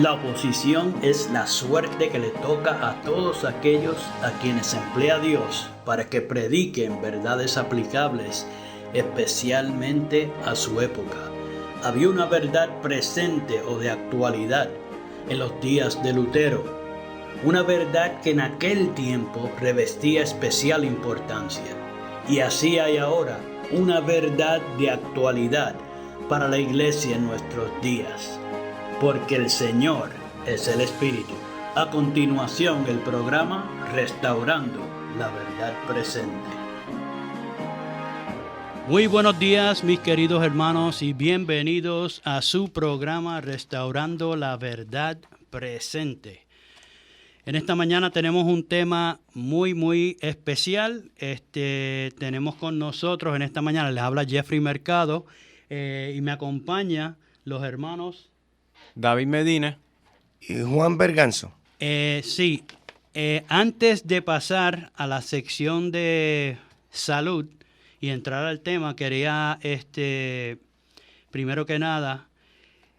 La oposición es la suerte que le toca a todos aquellos a quienes emplea Dios para que prediquen verdades aplicables, especialmente a su época. Había una verdad presente o de actualidad en los días de Lutero, una verdad que en aquel tiempo revestía especial importancia. Y así hay ahora una verdad de actualidad para la iglesia en nuestros días. Porque el Señor es el Espíritu. A continuación, el programa Restaurando la Verdad Presente. Muy buenos días, mis queridos hermanos, y bienvenidos a su programa Restaurando la Verdad Presente. En esta mañana tenemos un tema muy especial. Tenemos con nosotros en esta mañana, les habla Jeffrey Mercado, y me acompaña los hermanos David Medina y Juan Berganzo. Antes de pasar a la sección de salud y entrar al tema, quería primero que nada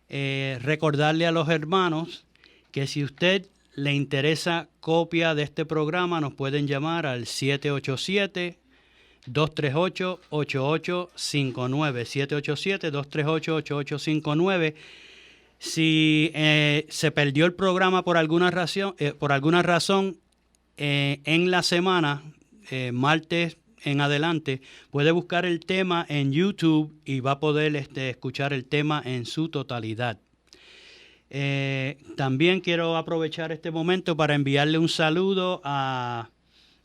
recordarle a los hermanos que si usted le interesa copia de este programa, nos pueden llamar al 787-238-8859, 787-238-8859. Si se perdió el programa por alguna razón, en la semana, martes en adelante, puede buscar el tema en YouTube y va a poder escuchar el tema en su totalidad. También quiero aprovechar este momento para enviarle un saludo a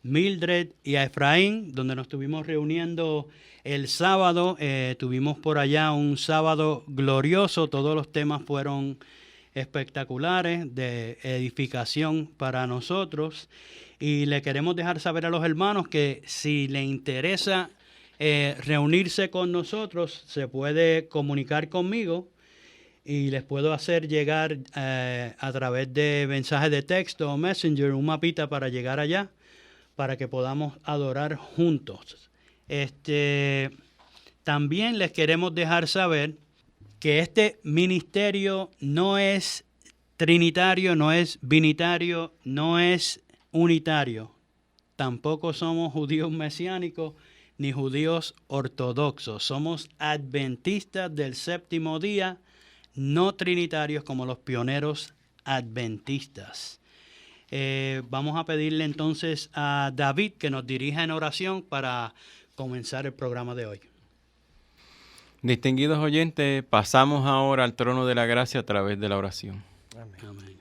Mildred y a Efraín, donde nos estuvimos reuniendo el sábado. Tuvimos por allá un sábado glorioso, todos los temas fueron espectaculares, de edificación para nosotros, y le queremos dejar saber a los hermanos que si le interesa reunirse con nosotros, se puede comunicar conmigo y les puedo hacer llegar a través de mensajes de texto o Messenger un mapita para llegar allá, para que podamos adorar juntos. También les queremos dejar saber que este ministerio no es trinitario, no es binitario, no es unitario. Tampoco somos judíos mesiánicos ni judíos ortodoxos. Somos adventistas del séptimo día, no trinitarios como los pioneros adventistas. Vamos a pedirle entonces a David que nos dirija en oración para comenzar el programa de hoy. Distinguidos oyentes, pasamos ahora al trono de la gracia a través de la oración. Amén.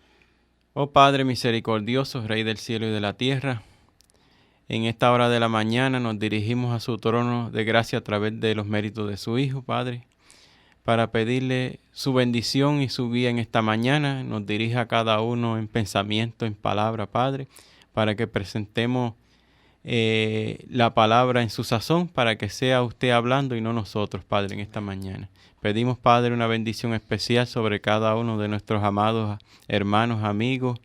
Oh Padre misericordioso, Rey del cielo y de la tierra, en esta hora de la mañana nos dirigimos a su trono de gracia a través de los méritos de su Hijo, Padre, para pedirle su bendición y su guía en esta mañana. Nos dirija a cada uno en pensamiento, en palabra, Padre, para que presentemos la palabra en su sazón, para que sea usted hablando y no nosotros, Padre, en esta mañana. Pedimos, Padre, una bendición especial sobre cada uno de nuestros amados hermanos, amigos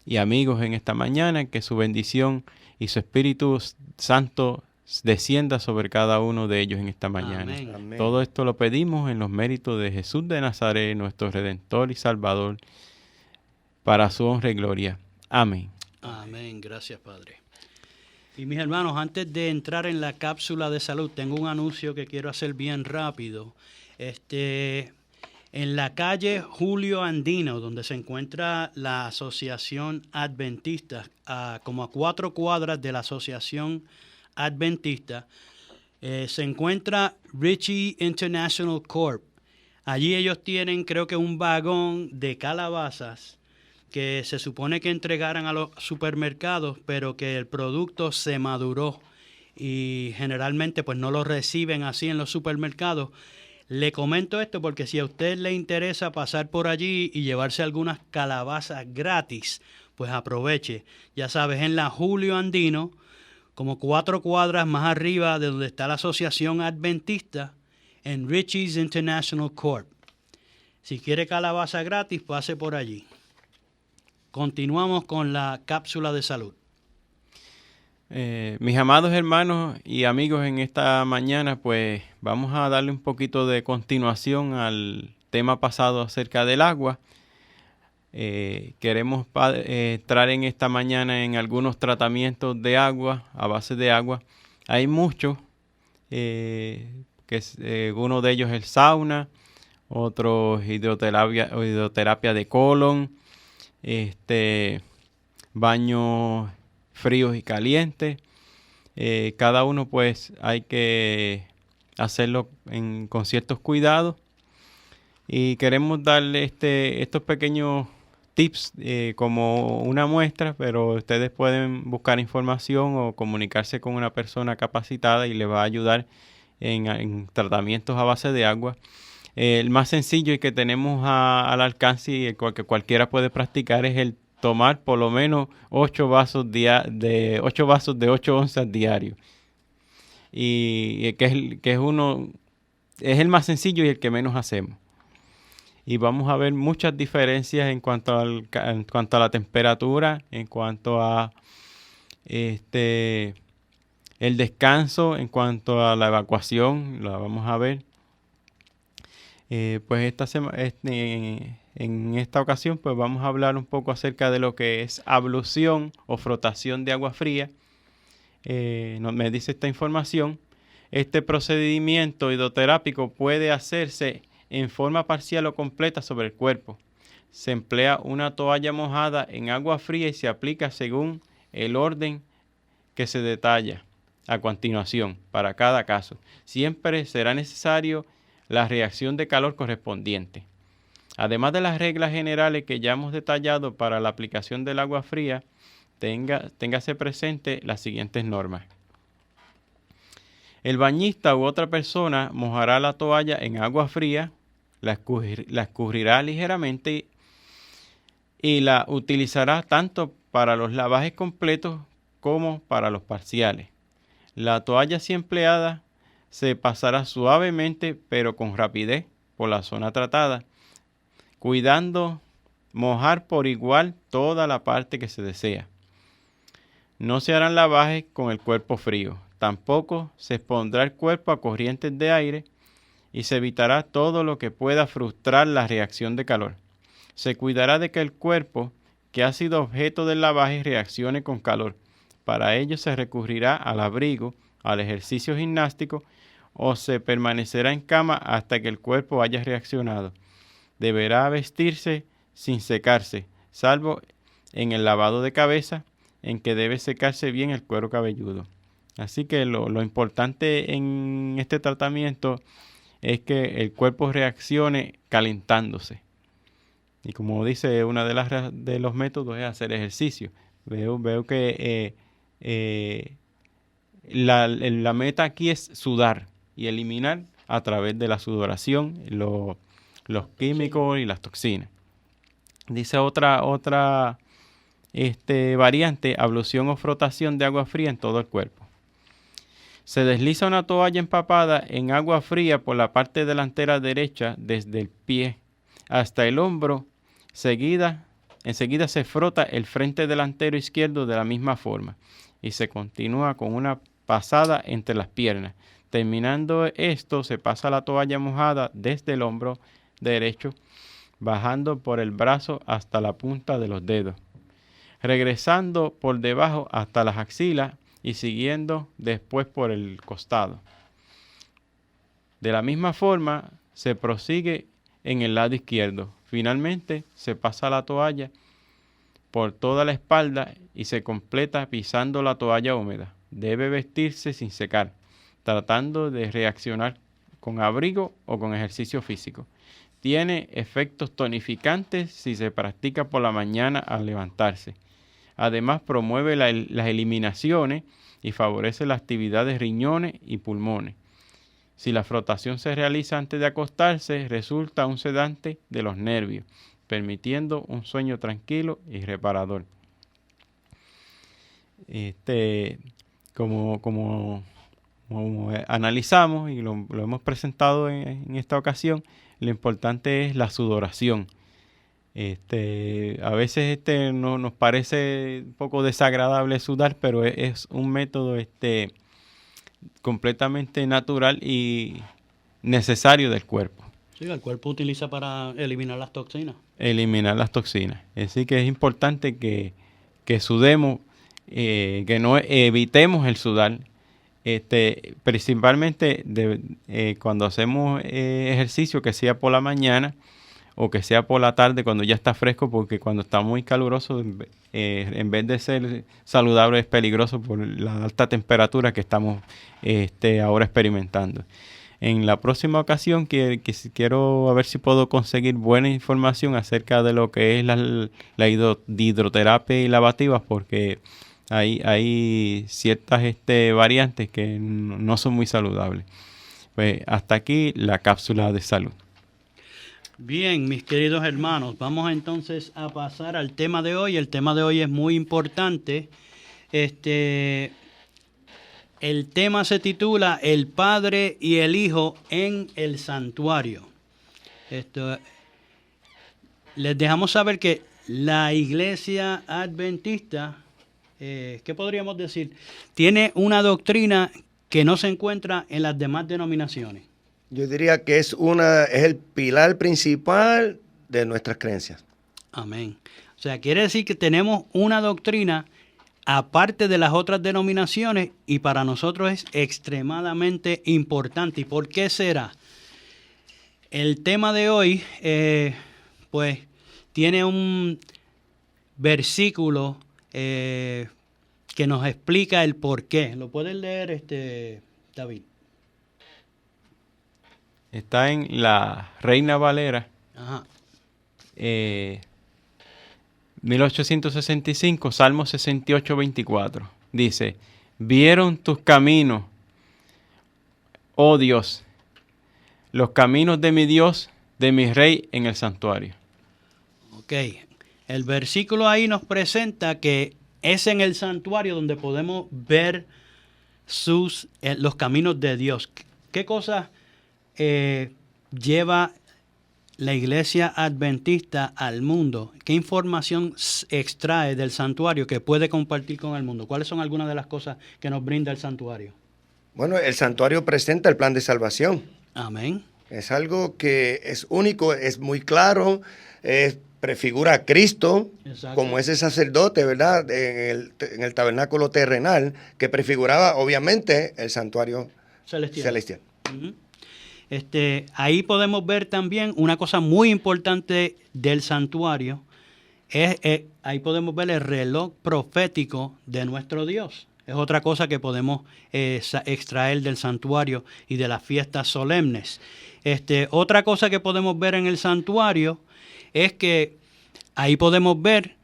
y amigos en esta mañana, que su bendición y su Espíritu Santo descienda sobre cada uno de ellos en esta mañana. Amén. Todo esto lo pedimos en los méritos de Jesús de Nazaret, nuestro Redentor y Salvador, para su honra y gloria. Amén. Amén. Gracias, Padre. Y mis hermanos, antes de entrar en la cápsula de salud, tengo un anuncio que quiero hacer bien rápido. En la calle Julio Andino, donde se encuentra la Asociación Adventista, como a 4 cuadras de la Asociación Adventista, se encuentra Ritchie International Corp. Allí ellos tienen, creo que un vagón de calabazas que se supone que entregaran a los supermercados, pero que el producto se maduró y generalmente pues no lo reciben así en los supermercados. Le comento esto porque si a usted le interesa pasar por allí y llevarse algunas calabazas gratis, pues aproveche. Ya sabes, en la Julio Andino, como 4 cuadras más arriba de donde está la Asociación Adventista, en Ritchie's International Corp. Si quiere calabaza gratis, pase por allí. Continuamos con la cápsula de salud. Mis amados hermanos y amigos, en esta mañana pues vamos a darle un poquito de continuación al tema pasado acerca del agua. Queremos entrar en esta mañana en algunos tratamientos de agua, a base de agua. Hay muchos, uno de ellos es el sauna, otro hidroterapia de colon, baños fríos y calientes. Cada uno pues hay que hacerlo con ciertos cuidados. Y queremos darle estos pequeños tips como una muestra, pero ustedes pueden buscar información o comunicarse con una persona capacitada y les va a ayudar en tratamientos a base de agua. El más sencillo y que tenemos al alcance y el que cualquiera puede practicar es el tomar por lo menos 8 vasos de 8 onzas diarios. Y que es el más sencillo y el que menos hacemos. Y vamos a ver muchas diferencias en cuanto a la temperatura, en cuanto a el descanso, en cuanto a la evacuación, la vamos a ver. Pues en esta ocasión pues vamos a hablar un poco acerca de lo que es ablución o frotación de agua fría. Me dice esta información. Este procedimiento hidroterápico puede hacerse en forma parcial o completa sobre el cuerpo. Se emplea una toalla mojada en agua fría y se aplica según el orden que se detalla a continuación para cada caso. Siempre será necesario la reacción de calor correspondiente. Además de las reglas generales que ya hemos detallado para la aplicación del agua fría, téngase presente las siguientes normas. El bañista u otra persona mojará la toalla en agua fría, la escurrirá ligeramente y la utilizará tanto para los lavajes completos como para los parciales. La toalla así empleada se pasará suavemente pero con rapidez por la zona tratada, cuidando mojar por igual toda la parte que se desea. No se harán lavajes con el cuerpo frío. Tampoco se expondrá el cuerpo a corrientes de aire y se evitará todo lo que pueda frustrar la reacción de calor. Se cuidará de que el cuerpo que ha sido objeto del lavaje reaccione con calor. Para ello se recurrirá al abrigo, al ejercicio gimnástico o se permanecerá en cama hasta que el cuerpo haya reaccionado. Deberá vestirse sin secarse, salvo en el lavado de cabeza, en que debe secarse bien el cuero cabelludo. Así que lo importante en este tratamiento es que el cuerpo reaccione calentándose. Y como dice, una de los métodos es hacer ejercicio. Veo que la meta aquí es sudar y eliminar a través de la sudoración los químicos y las toxinas. Dice otra variante, ablución o frotación de agua fría en todo el cuerpo. Se desliza una toalla empapada en agua fría por la parte delantera derecha desde el pie hasta el hombro. Enseguida se frota el frente delantero izquierdo de la misma forma y se continúa con una pasada entre las piernas. Terminando esto, se pasa la toalla mojada desde el hombro derecho, bajando por el brazo hasta la punta de los dedos, regresando por debajo hasta las axilas y siguiendo después por el costado. De la misma forma, se prosigue en el lado izquierdo. Finalmente, se pasa la toalla por toda la espalda y se completa pisando la toalla húmeda. Debe vestirse sin secar, tratando de reaccionar con abrigo o con ejercicio físico. Tiene efectos tonificantes si se practica por la mañana al levantarse. Además, promueve las eliminaciones y favorece la actividad de riñones y pulmones. Si la frotación se realiza antes de acostarse, resulta un sedante de los nervios, permitiendo un sueño tranquilo y reparador. Como analizamos y lo hemos presentado en esta ocasión, lo importante es la sudoración. A veces no nos parece un poco desagradable sudar, pero es un método completamente natural y necesario del cuerpo. Sí, el cuerpo utiliza para eliminar las toxinas. Eliminar las toxinas. Así que es importante que sudemos, que no evitemos el sudar. Principalmente cuando hacemos ejercicio, que sea por la mañana o que sea por la tarde cuando ya está fresco, porque cuando está muy caluroso, en vez de ser saludable, es peligroso por la alta temperatura que estamos ahora experimentando. En la próxima ocasión quiero a ver si puedo conseguir buena información acerca de lo que es la hidroterapia y lavativas, porque hay ciertas variantes que no son muy saludables. Pues hasta aquí la cápsula de salud. Bien, mis queridos hermanos, vamos entonces a pasar al tema de hoy. El tema de hoy es muy importante. El tema se titula El Padre y el Hijo en el Santuario. Les dejamos saber que la Iglesia Adventista, ¿qué podríamos decir? Tiene una doctrina que no se encuentra en las demás denominaciones. Yo diría que es el pilar principal de nuestras creencias. Amén. O sea, quiere decir que tenemos una doctrina aparte de las otras denominaciones y para nosotros es extremadamente importante. ¿Y por qué será? El tema de hoy, pues, tiene un versículo que nos explica el por qué. ¿Lo puedes leer, David? Está en la Reina Valera, Ajá. 1865, Salmo 68, 24. Dice, vieron tus caminos, oh Dios, los caminos de mi Dios, de mi Rey en el santuario. Ok, el versículo ahí nos presenta que es en el santuario donde podemos ver los caminos de Dios. ¿Qué cosas lleva la Iglesia Adventista al mundo? ¿Qué información extrae del santuario que puede compartir con el mundo? ¿Cuáles son algunas de las cosas que nos brinda el santuario? Bueno, el santuario presenta el plan de salvación. Amén. Es algo que es único, es muy claro, prefigura a Cristo. Exacto. Como ese sacerdote, ¿verdad? En el tabernáculo terrenal, que prefiguraba obviamente el santuario celestial. Uh-huh. Ahí podemos ver también una cosa muy importante del santuario. Ahí podemos ver el reloj profético de nuestro Dios. Es otra cosa que podemos extraer del santuario y de las fiestas solemnes. Otra cosa que podemos ver en el santuario es que ahí podemos ver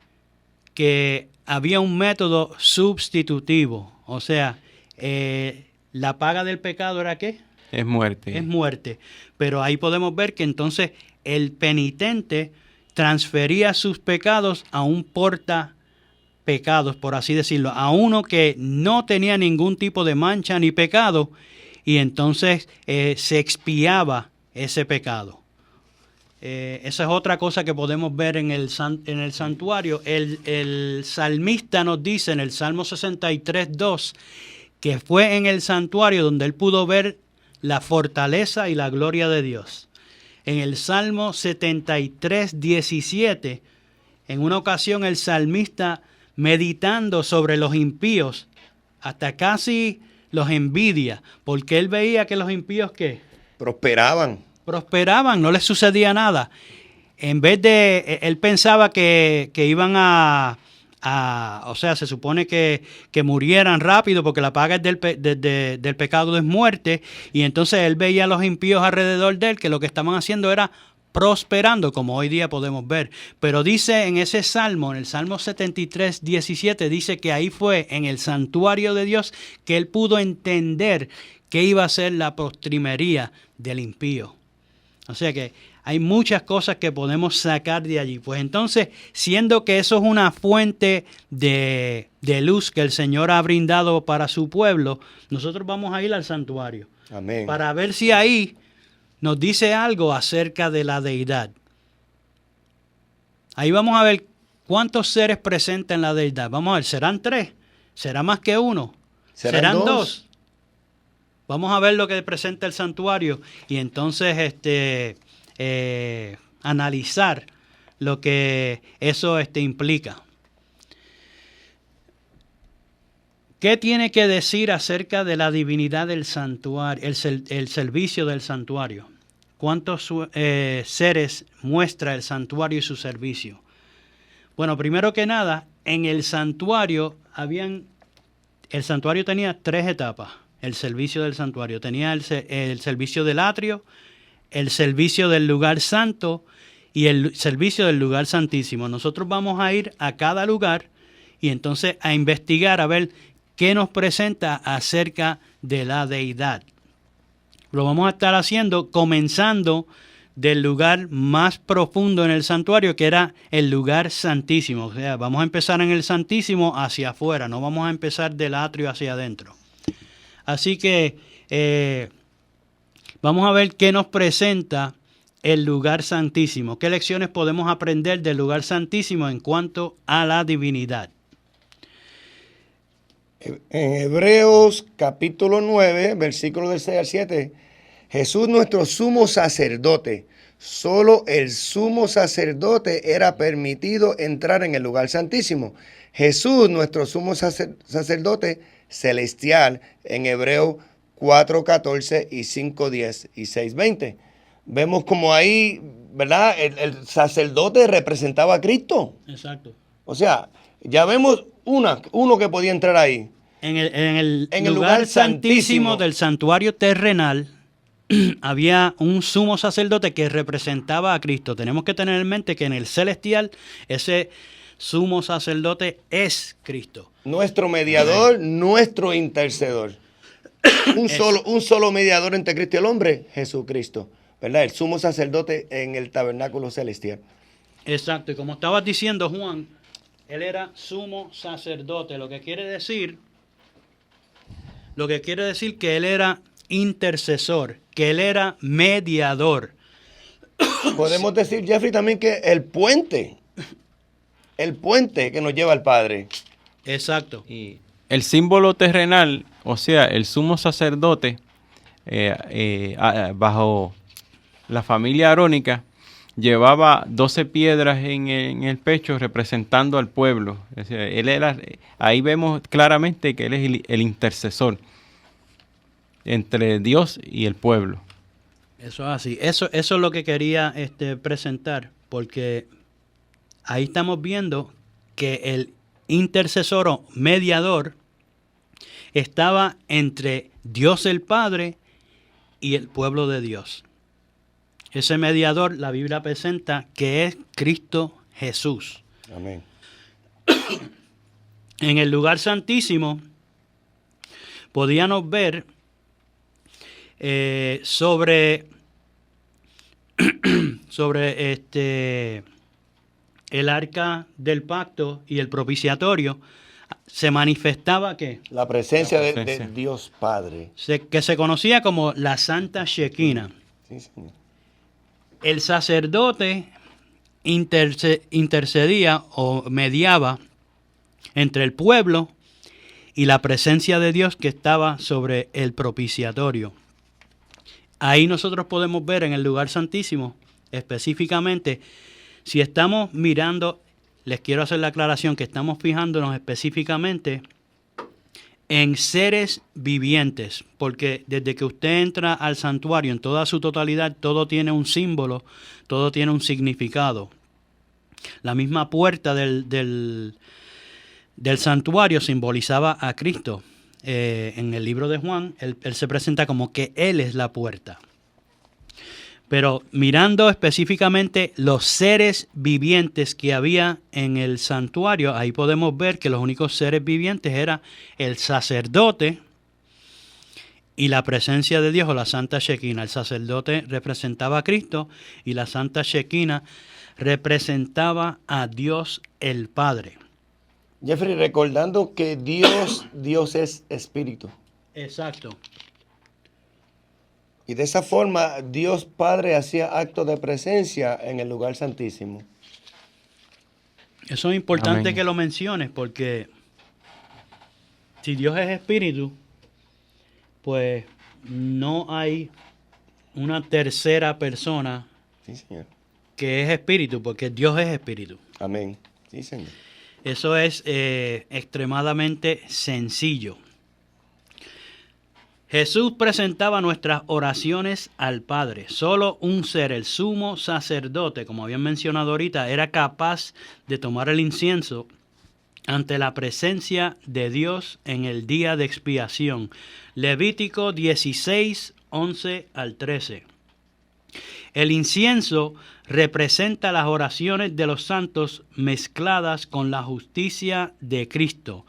que había un método sustitutivo. O sea, la paga del pecado ¿era qué? Es muerte. Es muerte. Pero ahí podemos ver que entonces el penitente transfería sus pecados a un portapecados, por así decirlo, a uno que no tenía ningún tipo de mancha ni pecado, y entonces se expiaba ese pecado. Esa es otra cosa que podemos ver en el santuario. El salmista nos dice en el Salmo 63, 2, que fue en el santuario donde él pudo ver la fortaleza y la gloria de Dios. En el Salmo 73, 17, en una ocasión el salmista, meditando sobre los impíos, hasta casi los envidia, porque él veía que los impíos, ¿qué? Prosperaban, no les sucedía nada. En vez de, él pensaba que iban o sea, se supone que murieran rápido porque la paga del pecado es muerte, y entonces él veía a los impíos alrededor de él que lo que estaban haciendo era prosperando, como hoy día podemos ver. Pero dice en ese salmo, en el Salmo 73, 17, dice que ahí fue en el santuario de Dios que él pudo entender qué iba a ser la postrimería del impío. O sea que hay muchas cosas que podemos sacar de allí. Pues entonces, siendo que eso es una fuente de luz que el Señor ha brindado para su pueblo, nosotros vamos a ir al santuario. Amén. Para ver si ahí nos dice algo acerca de la deidad. Ahí vamos a ver cuántos seres presentan la deidad. Vamos a ver, ¿serán 3? ¿Será más que 1? ¿Serán 2? Vamos a ver lo que presenta el santuario y entonces analizar lo que eso implica. ¿Qué tiene que decir acerca de la divinidad del santuario, el servicio del santuario? ¿Cuántos seres muestra el santuario y su servicio? Bueno, primero que nada, en el santuario tenía 3 etapas. El servicio del santuario tenía el servicio del atrio, el servicio del lugar santo y el servicio del lugar santísimo. Nosotros vamos a ir a cada lugar y entonces a investigar a ver qué nos presenta acerca de la deidad. Lo vamos a estar haciendo comenzando del lugar más profundo en el santuario, que era el lugar santísimo. O sea, vamos a empezar en el santísimo hacia afuera, no vamos a empezar del atrio hacia adentro. Así que vamos a ver qué nos presenta el lugar santísimo. ¿Qué lecciones podemos aprender del lugar santísimo en cuanto a la divinidad? En Hebreos capítulo 9, versículos del 6 al 7, Jesús nuestro sumo sacerdote, solo el sumo sacerdote era permitido entrar en el lugar santísimo. Jesús nuestro sumo sacerdote celestial, en Hebreos 4:14 y 5:10 y 6:20. Vemos como ahí, ¿verdad? El sacerdote representaba a Cristo. Exacto. O sea, ya vemos uno que podía entrar ahí. En el lugar santísimo del santuario terrenal había un sumo sacerdote que representaba a Cristo. Tenemos que tener en mente que en el celestial ese sumo sacerdote es Cristo. Nuestro mediador, nuestro intercedor. Un solo mediador entre Cristo y el hombre, Jesucristo. ¿Verdad? El sumo sacerdote en el tabernáculo celestial. Exacto. Y como estabas diciendo, Juan, él era sumo sacerdote, lo que quiere decir que él era intercesor, que él era mediador. Podemos decir, Jeffrey, también que el puente que nos lleva al Padre. Exacto. Y el símbolo terrenal, o sea, el sumo sacerdote, bajo la familia arónica, llevaba 12 piedras en el pecho representando al pueblo. O sea, ahí vemos claramente que él es el intercesor entre Dios y el pueblo. Eso es así. Eso es lo que quería presentar, porque ahí estamos viendo que el intercesor o mediador estaba entre Dios el Padre y el pueblo de Dios. Ese mediador, la Biblia presenta que es Cristo Jesús. Amén. En el lugar santísimo podíamos ver sobre el arca del pacto y el propiciatorio. Se manifestaba que la presencia de Dios Padre, que se conocía como la Santa Shekinah. Sí, señor. El sacerdote intercedía o mediaba entre el pueblo y la presencia de Dios que estaba sobre el propiciatorio. Ahí nosotros podemos ver en el lugar santísimo, específicamente, si estamos mirando, les quiero hacer la aclaración que estamos fijándonos específicamente en seres vivientes, porque desde que usted entra al santuario en toda su totalidad, todo tiene un símbolo, todo tiene un significado. La misma puerta del santuario simbolizaba a Cristo. En el libro de Juan, él se presenta como que Él es la puerta. Pero mirando específicamente los seres vivientes que había en el santuario, ahí podemos ver que los únicos seres vivientes eran el sacerdote y la presencia de Dios o la Santa Shekinah. El sacerdote representaba a Cristo y la Santa Shekinah representaba a Dios el Padre. Jeffrey, recordando que Dios es espíritu. Exacto. Y de esa forma Dios Padre hacía actos de presencia en el lugar santísimo. Eso es importante. Amén. Que lo menciones, porque si Dios es espíritu, pues no hay una tercera persona Sí, Señor. que es espíritu, porque Dios es espíritu. Amén. Sí, Señor. Eso es extremadamente sencillo. Jesús presentaba nuestras oraciones al Padre. Solo un ser, el sumo sacerdote, como habían mencionado ahorita, era capaz de tomar el incienso ante la presencia de Dios en el día de expiación. Levítico 16, 11 al 13. El incienso representa las oraciones de los santos mezcladas con la justicia de Cristo.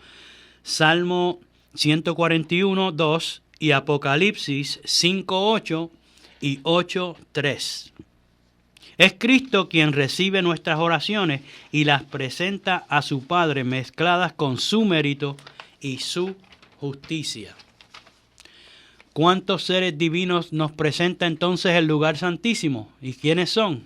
Salmo 141, 2 y Apocalipsis 5, 8 y 8, 3. Es Cristo quien recibe nuestras oraciones y las presenta a su Padre mezcladas con su mérito y su justicia. ¿Cuántos seres divinos nos presenta entonces el lugar santísimo? ¿Y quiénes son?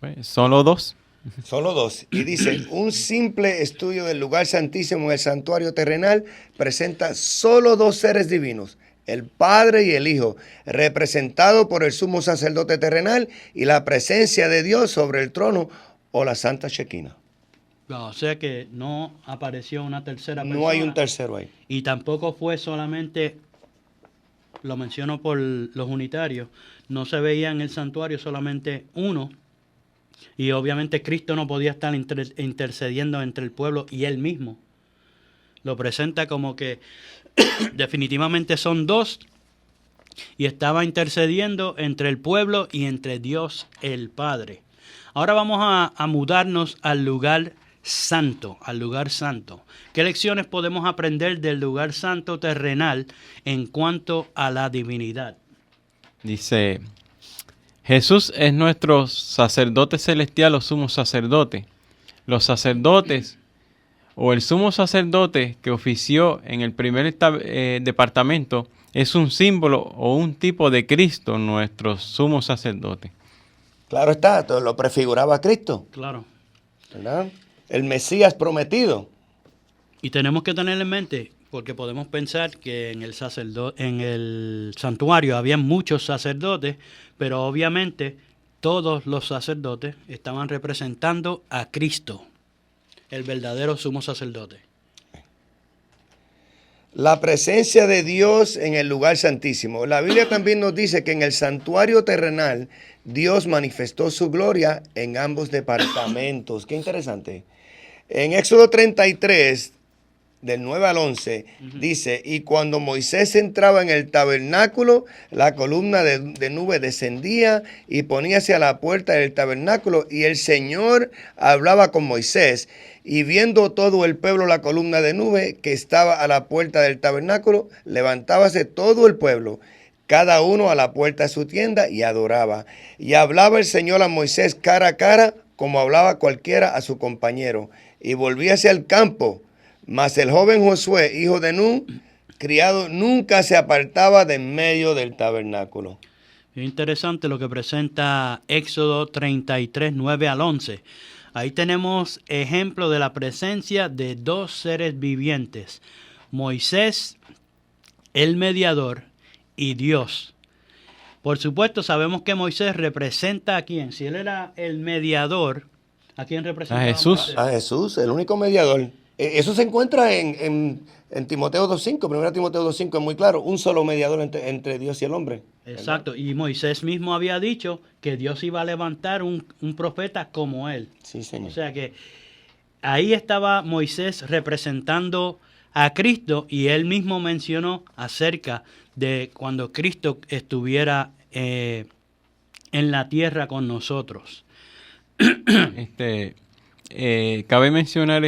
Pues, solo dos. Solo dos. Y dice, un simple estudio del lugar santísimo en el santuario terrenal presenta solo dos seres divinos, el Padre y el Hijo, representado por el sumo sacerdote terrenal y la presencia de Dios sobre el trono o la Santa Shekinah. O sea que no apareció una tercera persona. No hay un tercero ahí. Y tampoco fue solamente, lo menciono por los unitarios, no se veía en el santuario solamente uno. Y obviamente Cristo no podía estar intercediendo entre el pueblo y él mismo. Lo presenta como que definitivamente son dos y estaba intercediendo entre el pueblo y entre Dios el Padre. Ahora vamos a mudarnos al lugar santo, al lugar santo. ¿Qué lecciones podemos aprender del lugar santo terrenal en cuanto a la divinidad? Dice, Jesús es nuestro sacerdote celestial o sumo sacerdote. Los sacerdotes o el sumo sacerdote que ofició en el primer departamento es un símbolo o un tipo de Cristo, nuestro sumo sacerdote. Claro está, todo lo prefiguraba a Cristo. Claro. ¿Verdad? El Mesías prometido. Y tenemos que tener en mente, porque podemos pensar que en el santuario había muchos sacerdotes, pero obviamente todos los sacerdotes estaban representando a Cristo, el verdadero sumo sacerdote. La presencia de Dios en el lugar santísimo. La Biblia también nos dice que en el santuario terrenal Dios manifestó su gloria en ambos departamentos. Qué interesante. En Éxodo 33, del 9 al 11, dice, y cuando Moisés entraba en el tabernáculo, la columna de nube descendía y poníase a la puerta del tabernáculo, y el Señor hablaba con Moisés. Y viendo todo el pueblo la columna de nube que estaba a la puerta del tabernáculo, levantábase todo el pueblo, cada uno a la puerta de su tienda, y adoraba. Y hablaba el Señor a Moisés cara a cara, como hablaba cualquiera a su compañero. Y volvíase al campo. Mas el joven Josué, hijo de Nun, criado, nunca se apartaba de en medio del tabernáculo. Es interesante lo que presenta Éxodo 33, 9 al 11. Ahí tenemos ejemplo de la presencia de dos seres vivientes. Moisés, el mediador, y Dios. Por supuesto, sabemos que Moisés representa a quién. Si él era el mediador, ¿a quién representa? A Jesús. A Jesús, el único mediador. Eso se encuentra en Timoteo 2.5, 1 Timoteo 2.5 es muy claro, un solo mediador entre Dios y el hombre. Exacto, y Moisés mismo había dicho que Dios iba a levantar un profeta como él. Sí, Señor. O sea que ahí estaba Moisés representando a Cristo y él mismo mencionó acerca de cuando Cristo estuviera en la tierra con nosotros. Cabe mencionar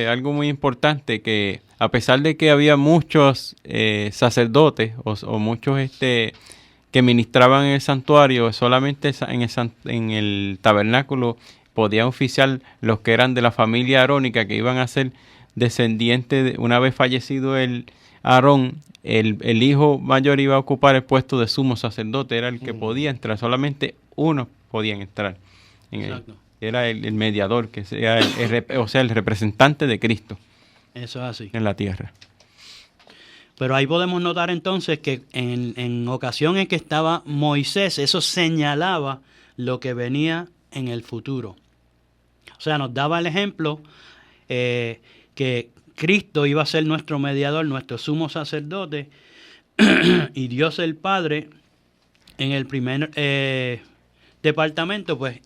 algo muy importante, que a pesar de que había muchos sacerdotes o muchos que ministraban en el santuario, solamente en el tabernáculo podían oficiar los que eran de la familia arónica, que iban a ser descendientes, una vez fallecido el Aarón, el hijo mayor iba a ocupar el puesto de sumo sacerdote, era el que podía entrar, solamente uno podían entrar. Era el mediador, que sea el representante de Cristo. Eso es así. En la tierra. Pero ahí podemos notar entonces que en ocasión en que estaba Moisés, eso señalaba lo que venía en el futuro. O sea, nos daba el ejemplo que Cristo iba a ser nuestro mediador, nuestro sumo sacerdote, y Dios el Padre en el primer departamento, pues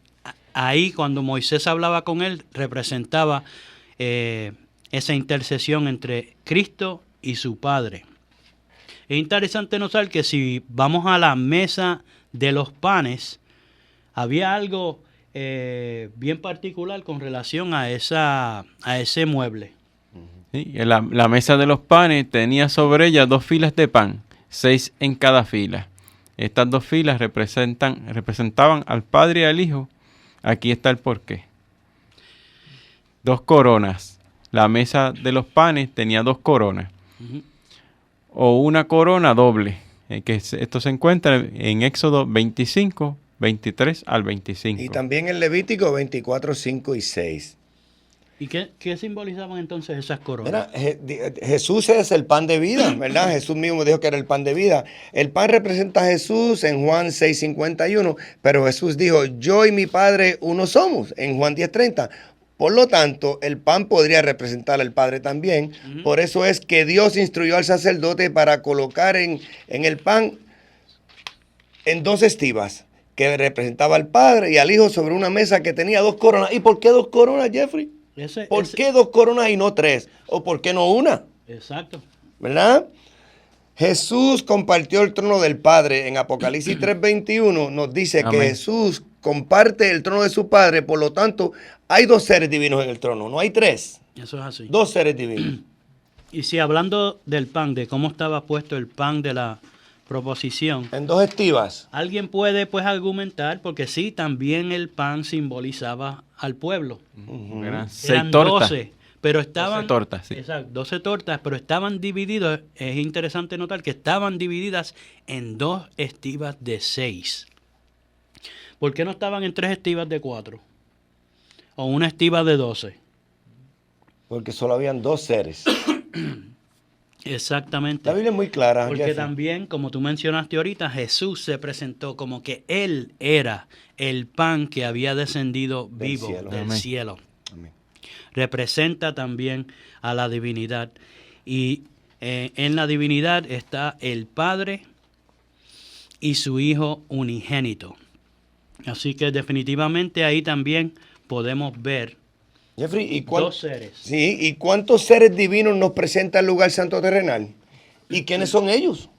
ahí cuando Moisés hablaba con él, representaba esa intercesión entre Cristo y su Padre. Es interesante notar que si vamos a la mesa de los panes, había algo bien particular con relación a ese mueble. Sí, la mesa de los panes tenía sobre ella 2 filas de pan, 6 en cada fila. Estas 2 filas representaban al Padre y al Hijo. Aquí está el porqué. 2 coronas. La mesa de los panes tenía 2 coronas. O una corona doble. Esto se encuentra en Éxodo 25, 23 al 25. Y también en Levítico 24, 5 y 6. ¿Y qué simbolizaban entonces esas coronas? Mira, Jesús es el pan de vida, ¿verdad? Jesús mismo dijo que era el pan de vida. El pan representa a Jesús en Juan 6:51, pero Jesús dijo, yo y mi Padre uno somos, en Juan 10:30. Por lo tanto, el pan podría representar al Padre también. Por eso es que Dios instruyó al sacerdote para colocar en el pan en 2 estivas, que representaba al Padre y al Hijo sobre una mesa que tenía 2 coronas. ¿Y por qué 2 coronas, Jeffrey? ¿Por qué 2 coronas y no 3? ¿O por qué no una? Exacto. ¿Verdad? Jesús compartió el trono del Padre. En Apocalipsis 3:21 nos dice Amén. que Jesús comparte el trono de su Padre. Por lo tanto, hay 2 seres divinos en el trono. No hay 3. Eso es así. 2 seres divinos. Y si hablando del pan, de cómo estaba puesto el pan de la proposición, En 2 estivas. alguien puede pues argumentar, porque sí, también el pan simbolizaba al pueblo. Eran 6 Eran tortas. 12, pero estaban 12 tortas, sí. Exacto, 12 tortas, pero estaban divididos. Es interesante notar que estaban divididas en 2 estivas de 6. ¿Por qué no estaban en 3 estivas de 4? O una estiva de 12. Porque solo habían 2 seres. Exactamente. La Biblia es muy clara. Porque Jeffrey. también, como tú mencionaste ahorita, Jesús se presentó como que Él era el pan que había descendido vivo cielo. del Amén. cielo. Amén. Representa también a la divinidad. Y en la divinidad está el Padre y su Hijo unigénito. Así que definitivamente ahí también podemos ver Jeffrey, ¿y 2 seres. Sí, ¿y cuántos seres divinos nos presenta el lugar santo terrenal? ¿Y quiénes son ellos?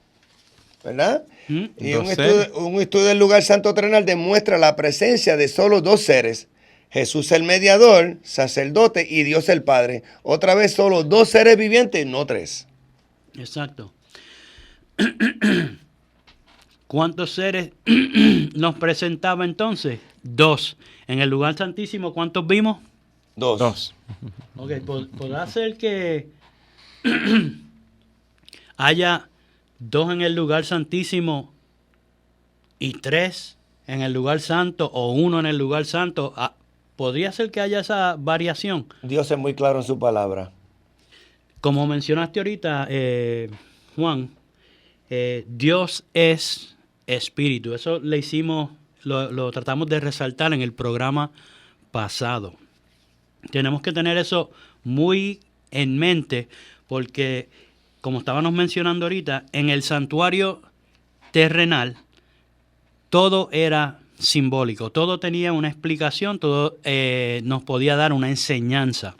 ¿Verdad? Y 2 un estudio del lugar santo terrenal demuestra la presencia de solo 2 seres. Jesús el mediador, sacerdote y Dios el Padre. Otra vez solo 2 seres vivientes, no 3. Exacto. ¿Cuántos seres nos presentaba entonces? 2. En el lugar santísimo, ¿cuántos vimos? 2. Ok, podrá ser que haya 2 en el lugar santísimo y 3 en el lugar santo, o 1 en el lugar santo. Podría ser que haya esa variación. Dios es muy claro en su palabra. Como mencionaste ahorita, Juan, Dios es espíritu. Eso le hicimos, lo tratamos de resaltar en el programa pasado. Tenemos que tener eso muy en mente, porque como estábamos mencionando ahorita, en el santuario terrenal todo era simbólico, todo tenía una explicación, todo nos podía dar una enseñanza.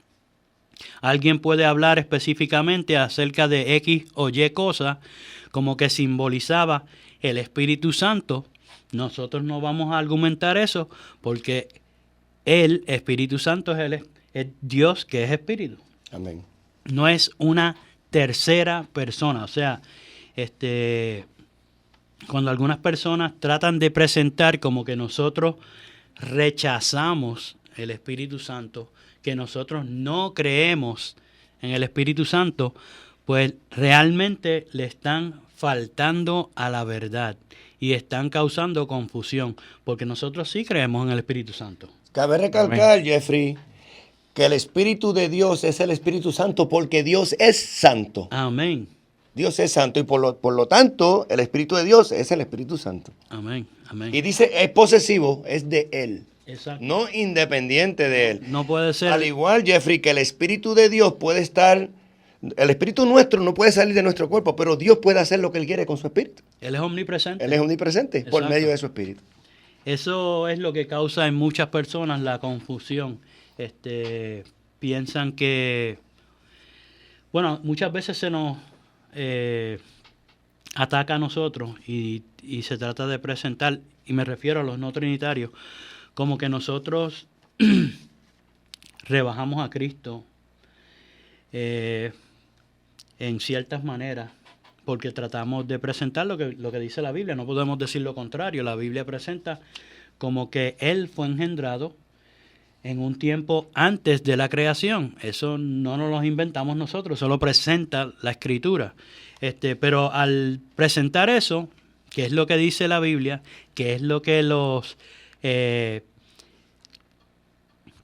Alguien puede hablar específicamente acerca de X o Y cosa, como que simbolizaba el Espíritu Santo. Nosotros no vamos a argumentar eso, porque el Espíritu Santo es Dios, que es Espíritu. Amén. No es una tercera persona. O sea, cuando algunas personas tratan de presentar como que nosotros rechazamos el Espíritu Santo, que nosotros no creemos en el Espíritu Santo, pues realmente le están faltando a la verdad y están causando confusión, porque nosotros sí creemos en el Espíritu Santo. Cabe recalcar, Jeffrey, que el Espíritu de Dios es el Espíritu Santo porque Dios es santo. Amén. Dios es santo y por lo tanto el Espíritu de Dios es el Espíritu Santo. Amén, amén. Y dice, es posesivo, es de Él. Exacto. No independiente de Él. No puede ser. Al igual, Jeffrey, que el Espíritu de Dios puede estar, el Espíritu nuestro no puede salir de nuestro cuerpo, pero Dios puede hacer lo que Él quiere con su Espíritu. Él es omnipresente. Él es omnipresente por medio de su Espíritu. Eso es lo que causa en muchas personas la confusión. Piensan que, bueno, muchas veces se nos ataca a nosotros y se trata de presentar, y me refiero a los no trinitarios, como que nosotros rebajamos a Cristo en ciertas maneras, porque tratamos de presentar lo que dice la Biblia. No podemos decir lo contrario. La Biblia presenta como que Él fue engendrado en un tiempo antes de la creación. Eso no nos lo inventamos nosotros, solo presenta la Escritura. Pero al presentar eso, que es lo que dice la Biblia, que es lo que los,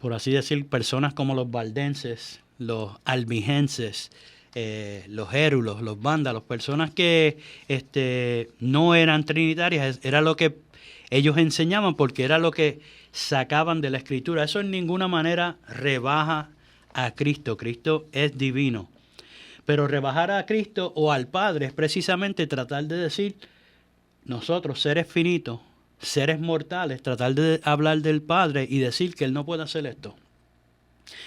por así decir, personas como los valdenses, los albigenses, los hérulos, los vándalos, personas que no eran trinitarias, era lo que ellos enseñaban porque era lo que sacaban de la Escritura. Eso en ninguna manera rebaja a Cristo. Cristo es divino. Pero rebajar a Cristo o al Padre es precisamente tratar de decir, nosotros, seres finitos, seres mortales, tratar de hablar del Padre y decir que Él no puede hacer esto.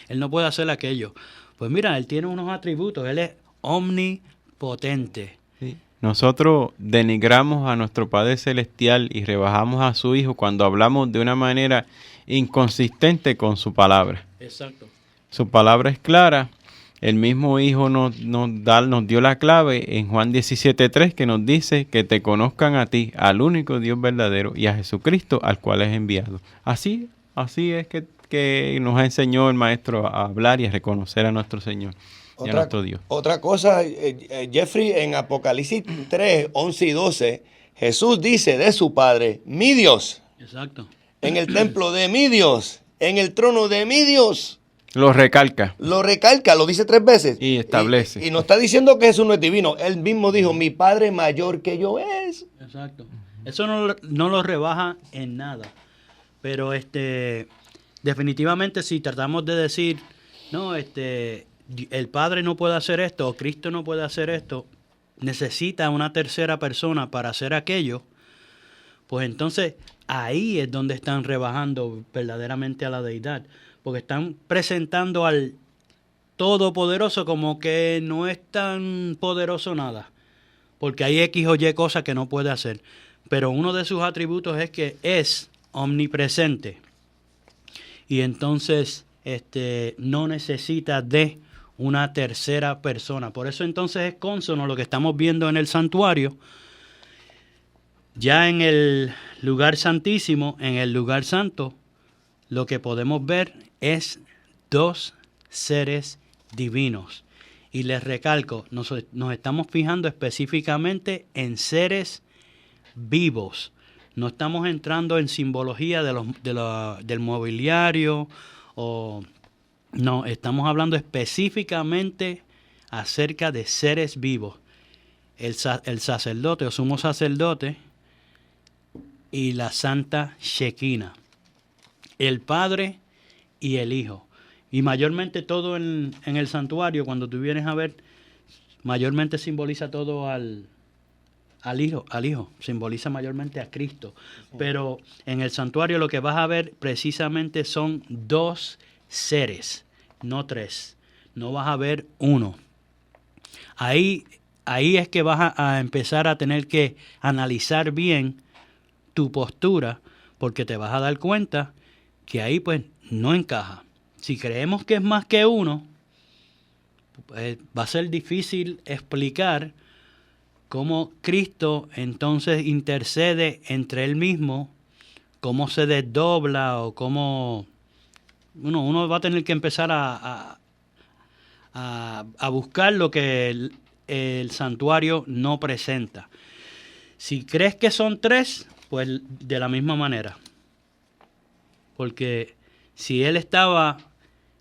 Él no puede hacer aquello. Pues mira, Él tiene unos atributos. Él es omnipotente. Sí. Nosotros denigramos a nuestro Padre Celestial y rebajamos a su Hijo cuando hablamos de una manera inconsistente con su palabra. Exacto. Su palabra es clara. El mismo Hijo nos dio la clave en Juan 17:3, que nos dice que te conozcan a ti, al único Dios verdadero, y a Jesucristo, al cual es enviado. Así es que nos enseñó el Maestro a hablar y a reconocer a nuestro Señor y a nuestro Dios. Otra cosa, Jeffrey, en Apocalipsis 3, 11 y 12, Jesús dice de su Padre, mi Dios. Exacto. En el templo de mi Dios, en el trono de mi Dios. Lo recalca. Lo recalca, lo dice 3 veces. Y establece. Y no está diciendo que Jesús no es divino. Él mismo dijo, mi Padre mayor que yo es. Exacto. Eso no lo rebaja en nada. Pero definitivamente si tratamos de decir, no, el Padre no puede hacer esto, o Cristo no puede hacer esto, necesita una tercera persona para hacer aquello, pues entonces ahí es donde están rebajando verdaderamente a la deidad. Porque están presentando al Todopoderoso como que no es tan poderoso nada. Porque hay X o Y cosas que no puede hacer. Pero uno de sus atributos es que es omnipresente. Y entonces no necesita de una tercera persona. Por eso entonces es cónsono lo que estamos viendo en el santuario. Ya en el lugar santísimo, en el lugar santo, lo que podemos ver es 2 seres divinos. Y les recalco, nos estamos fijando específicamente en seres vivos. No estamos entrando en simbología del mobiliario. No, estamos hablando específicamente acerca de seres vivos. El sacerdote o sumo sacerdote y la Santa Shekinah. El Padre y el Hijo. Y mayormente todo en el santuario, cuando tú vienes a ver, mayormente simboliza todo al Hijo, simboliza mayormente a Cristo. Pero en el santuario lo que vas a ver precisamente son 2 seres, no 3. No vas a ver uno. Ahí es que vas a empezar a tener que analizar bien tu postura, porque te vas a dar cuenta que ahí pues no encaja. Si creemos que es más que uno, pues va a ser difícil explicar cómo Cristo entonces intercede entre Él mismo, cómo se desdobla o cómo... Uno va a tener que empezar a buscar lo que el santuario no presenta. Si crees que son 3, pues de la misma manera. Porque si Él estaba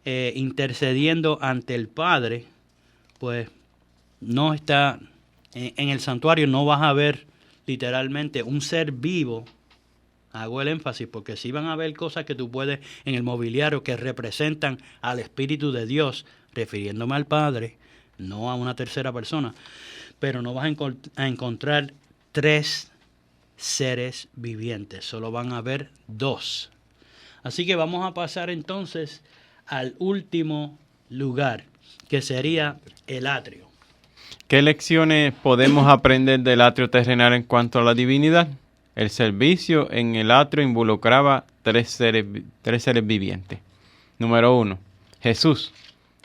intercediendo ante el Padre, pues no está en el santuario no vas a ver literalmente un ser vivo. Hago el énfasis porque sí van a ver cosas que tú puedes en el mobiliario que representan al Espíritu de Dios, refiriéndome al Padre, no a una tercera persona, pero no vas a encontrar 3 seres vivientes, solo van a haber 2. Así que vamos a pasar entonces al último lugar, que sería el atrio. ¿Qué lecciones podemos aprender del atrio terrenal en cuanto a la divinidad? El servicio en el atrio involucraba 3 seres vivientes. Número 1, Jesús,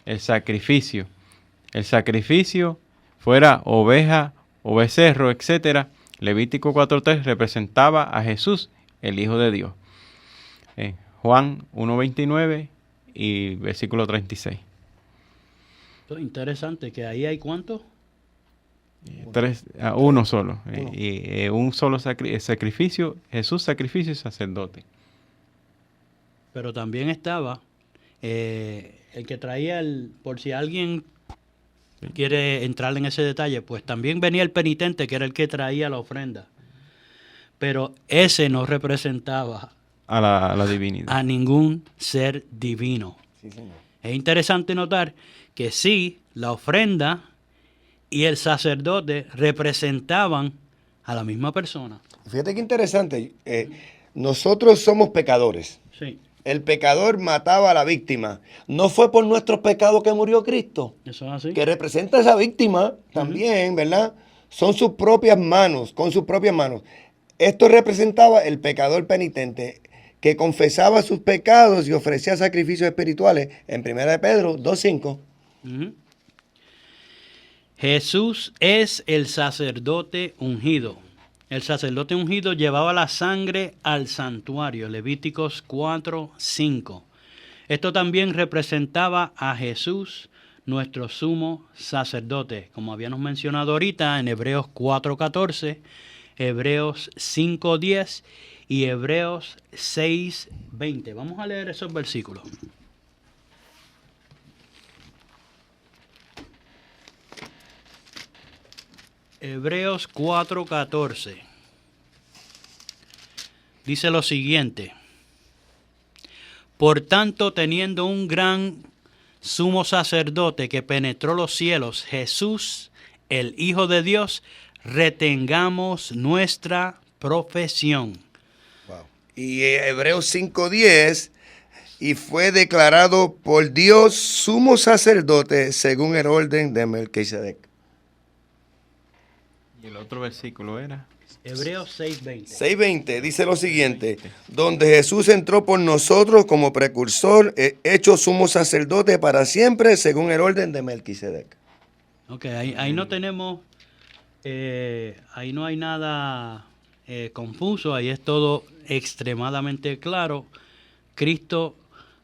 el sacrificio. El sacrificio, fuera oveja o becerro, etc. Levítico 4.3 representaba a Jesús, el Hijo de Dios. Juan 1.29 y versículo 36. Esto es interesante, que ahí hay ¿cuántos? 1 solo. Y un solo sacrificio, Jesús sacrificio y sacerdote. Pero también estaba el que traía por si alguien quiere entrar en ese detalle, pues también venía el penitente, que era el que traía la ofrenda. Pero ese no representaba a la divinidad, a ningún ser divino. Sí, señor. Es interesante notar que sí, la ofrenda y el sacerdote representaban a la misma persona. Fíjate qué interesante. Nosotros somos pecadores. Sí. El pecador mataba a la víctima. No fue por nuestros pecados que murió Cristo. Eso es así. Que representa a esa víctima también, ¿verdad? Son sus propias manos, con sus propias manos. Esto representaba el pecador penitente que confesaba sus pecados y ofrecía sacrificios espirituales en 1 de Pedro 2.5. Uh-huh. Jesús es el sacerdote ungido. El sacerdote ungido llevaba la sangre al santuario, Levíticos 4:5. Esto también representaba a Jesús, nuestro sumo sacerdote, como habíamos mencionado ahorita en Hebreos 4:14, Hebreos 5:10 y Hebreos 6:20. Vamos a leer esos versículos. Hebreos 4:14 dice lo siguiente: por tanto, teniendo un gran sumo sacerdote que penetró los cielos, Jesús, el Hijo de Dios, retengamos nuestra profesión. Wow. Y Hebreos 5:10, y fue declarado por Dios sumo sacerdote según el orden de Melquisedec. Y el otro versículo era Hebreos 6:20. 6:20 dice lo siguiente: donde Jesús entró por nosotros como precursor, hecho sumo sacerdote para siempre, según el orden de Melquisedec. Ok, ahí no tenemos, ahí no hay nada confuso, ahí es todo extremadamente claro. Cristo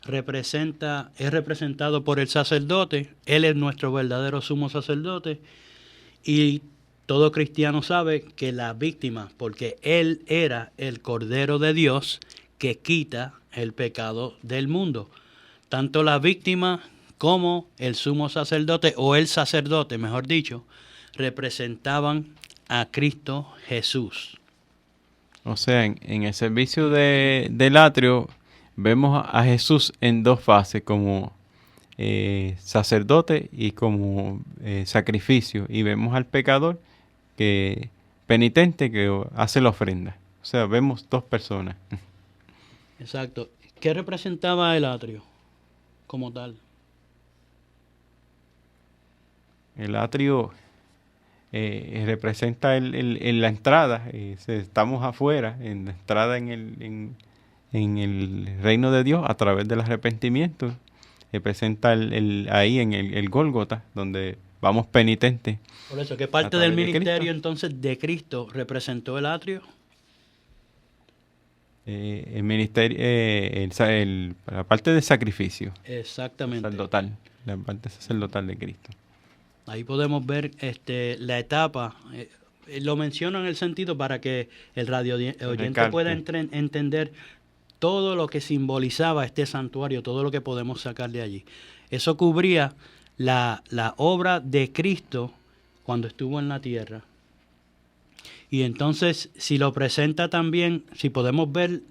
es representado por el sacerdote, Él es nuestro verdadero sumo sacerdote, y todo cristiano sabe que la víctima, porque Él era el Cordero de Dios que quita el pecado del mundo. Tanto la víctima como el sumo sacerdote, o el sacerdote, mejor dicho, representaban a Cristo Jesús. O sea, en el servicio del atrio vemos a Jesús en 2 fases, como sacerdote y como sacrificio. Y vemos al pecador penitente que hace la ofrenda. O sea, vemos 2 personas. Exacto. ¿Qué representaba el atrio como tal? El atrio representa la entrada. Estamos afuera, en la entrada en el reino de Dios a través del arrepentimiento. Representa ahí en el Gólgota, donde vamos penitentes. Por eso, ¿qué parte del ministerio entonces de Cristo representó el atrio? El ministerio, la parte de sacrificio. Exactamente. Sacerdotal, la parte sacerdotal de Cristo. Ahí podemos ver la etapa. Lo menciono en el sentido para que el radio oyente pueda entender todo lo que simbolizaba este santuario, todo lo que podemos sacar de allí. Eso cubría la obra de Cristo cuando estuvo en la tierra. Y entonces, si lo presenta también, si podemos ver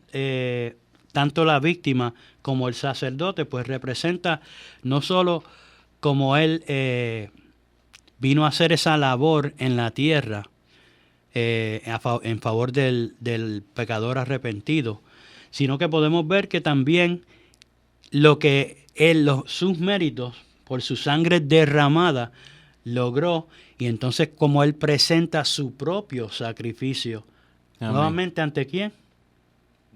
tanto la víctima como el sacerdote, pues representa no solo como él vino a hacer esa labor en la tierra en favor del pecador arrepentido, sino que podemos ver que también lo que él, sus méritos, por su sangre derramada, logró, y entonces como él presenta su propio sacrificio. Amén. Nuevamente, ¿ante quién?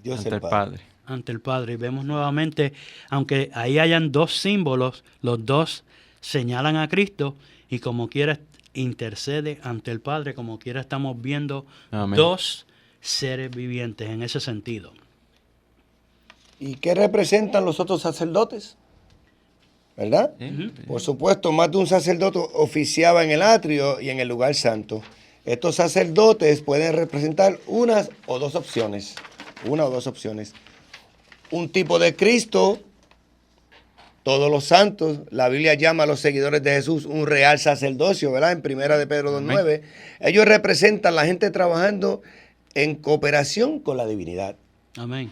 Dios ante el Padre. Ante el Padre. Y vemos nuevamente, aunque ahí hayan dos símbolos, los dos señalan a Cristo, y como quiera intercede ante el Padre, como quiera estamos viendo Amén. Dos seres vivientes en ese sentido. ¿Y qué representan los otros sacerdotes? ¿Verdad? Por supuesto, más de un sacerdote oficiaba en el atrio y en el lugar santo. Estos sacerdotes pueden representar una o dos opciones. Un tipo de Cristo, todos los santos. La Biblia llama a los seguidores de Jesús un real sacerdocio, ¿verdad? En 1 de Pedro 2:9. Ellos representan la gente trabajando en cooperación con la divinidad. Amén.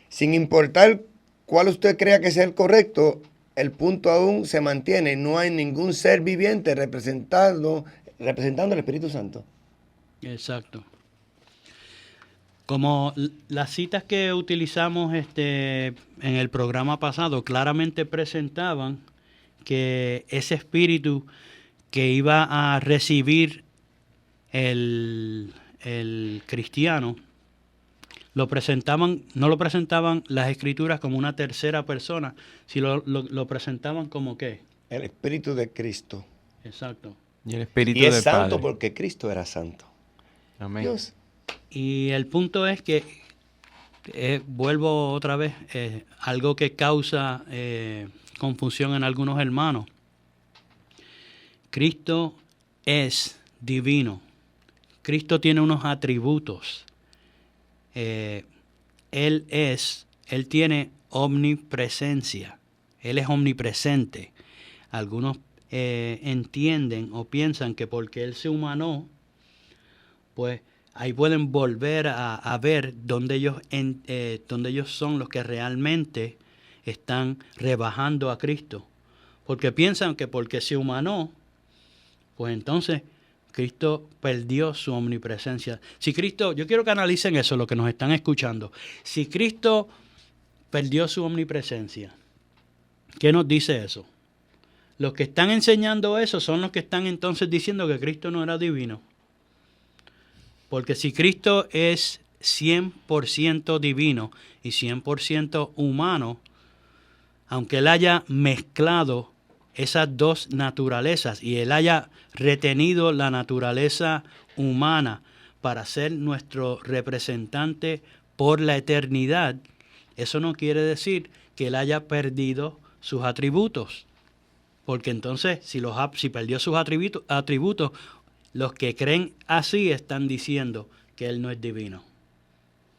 Sin importar cuál usted crea que sea el correcto, el punto aún se mantiene. No hay ningún ser viviente representando el Espíritu Santo. Exacto. Como las citas que utilizamos en el programa pasado claramente presentaban que ese espíritu que iba a recibir el cristiano, no lo presentaban las Escrituras como una tercera persona, sino lo presentaban como ¿qué? El Espíritu de Cristo. Exacto. Y el Espíritu del Padre. Y del es santo Padre. porque Cristo era santo. Amén. Dios. Y el punto es que, vuelvo otra vez, algo que causa confusión en algunos hermanos. Cristo es divino. Cristo tiene unos atributos. Él tiene omnipresencia. Él es omnipresente. Algunos entienden o piensan que porque Él se humanó, pues ahí pueden volver a ver dónde ellos son los que realmente están rebajando a Cristo. Porque piensan que porque se humanó, pues entonces Cristo perdió su omnipresencia. Si Cristo, yo quiero que analicen eso, lo que nos están escuchando. Si Cristo perdió su omnipresencia, ¿qué nos dice eso? Los que están enseñando eso son los que están entonces diciendo que Cristo no era divino. Porque si Cristo es 100% divino y 100% humano, aunque Él haya mezclado esas dos naturalezas y Él haya retenido la naturaleza humana para ser nuestro representante por la eternidad, eso no quiere decir que Él haya perdido sus atributos. Porque entonces, si perdió sus atributos, los que creen así están diciendo que Él no es divino.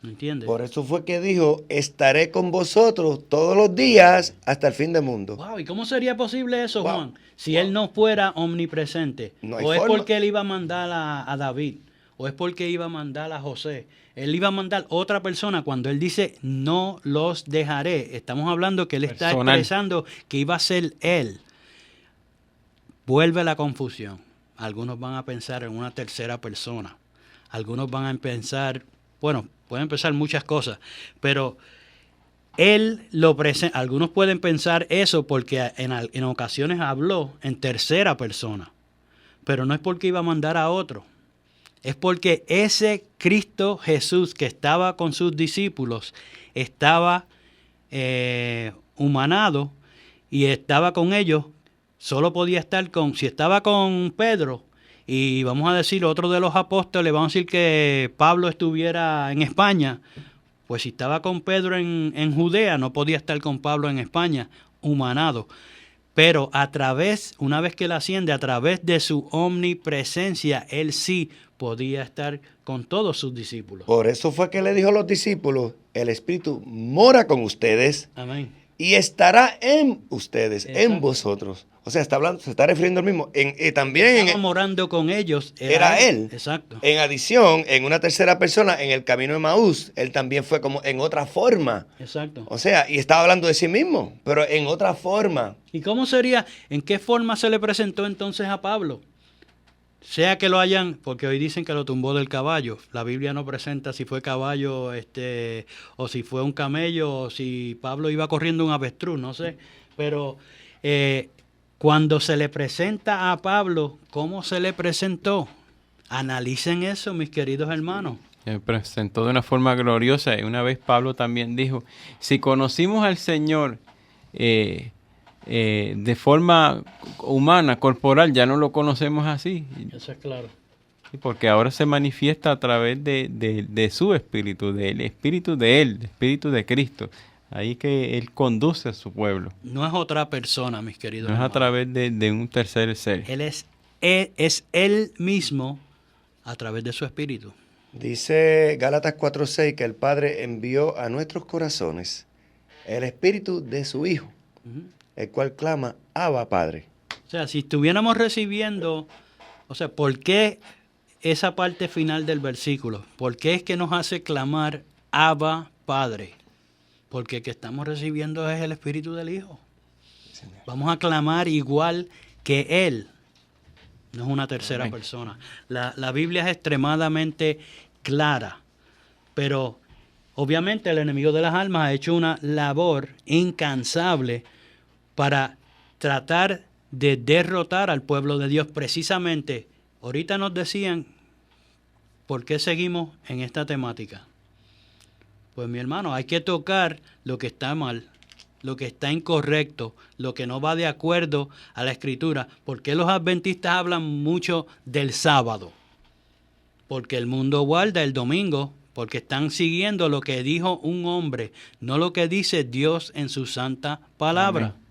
¿Me entiendes? Por eso fue que dijo, estaré con vosotros todos los días hasta el fin del mundo. Wow, ¿y cómo sería posible eso, Juan? Si Él no fuera omnipresente. No hay o es forma. porque Él iba a mandar a David, o es porque iba a mandar a José. Él iba a mandar otra persona. Cuando Él dice, no los dejaré, estamos hablando que Él está expresando que iba a ser Él. Vuelve la confusión. Algunos van a pensar en una tercera persona. Algunos van a pensar, bueno, pueden pensar muchas cosas, pero Él lo presenta. Algunos pueden pensar eso porque en ocasiones habló en tercera persona, pero no es porque iba a mandar a otro. Es porque ese Cristo Jesús que estaba con sus discípulos estaba humanado y estaba con ellos. Solo podía estar si estaba con Pedro y vamos a decir otro de los apóstoles, vamos a decir que Pablo estuviera en España, pues si estaba con Pedro en Judea, no podía estar con Pablo en España, humanado. Pero una vez que él asciende, a través de su omnipresencia, él sí podía estar con todos sus discípulos. Por eso fue que le dijo a los discípulos, el Espíritu mora con ustedes. Amén. y estará en ustedes, Exacto. en vosotros. O sea, está hablando, se está refiriendo al mismo. También Estaba morando con ellos. era él. Exacto. En adición, en una tercera persona, en el camino de Maús, él también fue como en otra forma. Exacto. O sea, y estaba hablando de sí mismo, pero en otra forma. ¿Y cómo sería? ¿En qué forma se le presentó entonces a Pablo? Sea que lo hayan, porque hoy dicen que lo tumbó del caballo. La Biblia no presenta si fue caballo, o si fue un camello, o si Pablo iba corriendo un avestruz, no sé. Pero cuando se le presenta a Pablo, ¿cómo se le presentó? Analicen eso, mis queridos hermanos. Se presentó de una forma gloriosa. Y una vez Pablo también dijo, si conocimos al Señor de forma humana, corporal, ya no lo conocemos así. Eso es claro. Porque ahora se manifiesta a través de su espíritu, del espíritu de Él, el espíritu de Cristo. Ahí que Él conduce a su pueblo. No es otra persona, mis queridos No es hermanos. a través de un tercer ser. Él es Él mismo a través de su espíritu. Dice Gálatas 4:6 que el Padre envió a nuestros corazones el espíritu de su Hijo, el cual clama, Abba, Padre. O sea, si estuviéramos recibiendo, o sea, ¿por qué esa parte final del versículo? ¿Por qué es que nos hace clamar Abba, Padre? Porque el que estamos recibiendo es el espíritu del Hijo. Vamos a clamar igual que Él. No es una tercera persona. La Biblia es extremadamente clara, pero obviamente el enemigo de las almas ha hecho una labor incansable para tratar de derrotar al pueblo de Dios. Precisamente, ahorita nos decían, ¿por qué seguimos en esta temática? Pues mi hermano, hay que tocar lo que está mal, lo que está incorrecto, lo que no va de acuerdo a la Escritura. ¿Por qué los adventistas hablan mucho del sábado? Porque el mundo guarda el domingo, porque están siguiendo lo que dijo un hombre, no lo que dice Dios en su santa palabra. Amén.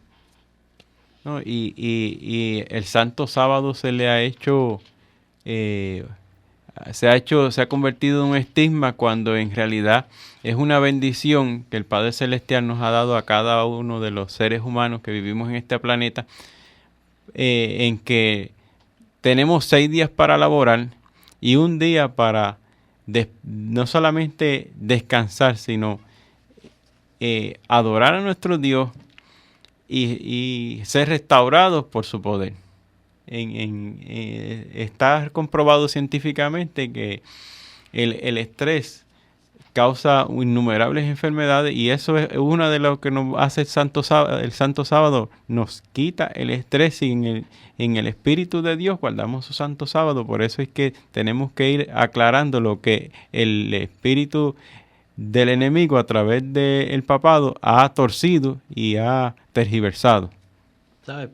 No, y el Santo Sábado se le ha hecho, se ha convertido en un estigma cuando en realidad es una bendición que el Padre Celestial nos ha dado a cada uno de los seres humanos que vivimos en este planeta, en que tenemos 6 días para laborar y un día para no solamente descansar, sino adorar a nuestro Dios y ser restaurados por su poder. Está comprobado científicamente que el estrés causa innumerables enfermedades y eso es una de lo que nos hace el Santo Sábado, nos quita el estrés y en el Espíritu de Dios guardamos su Santo Sábado. Por eso es que tenemos que ir aclarando lo que el espíritu del enemigo a través del papado ha torcido y ha tergiversado. ¿Sabes,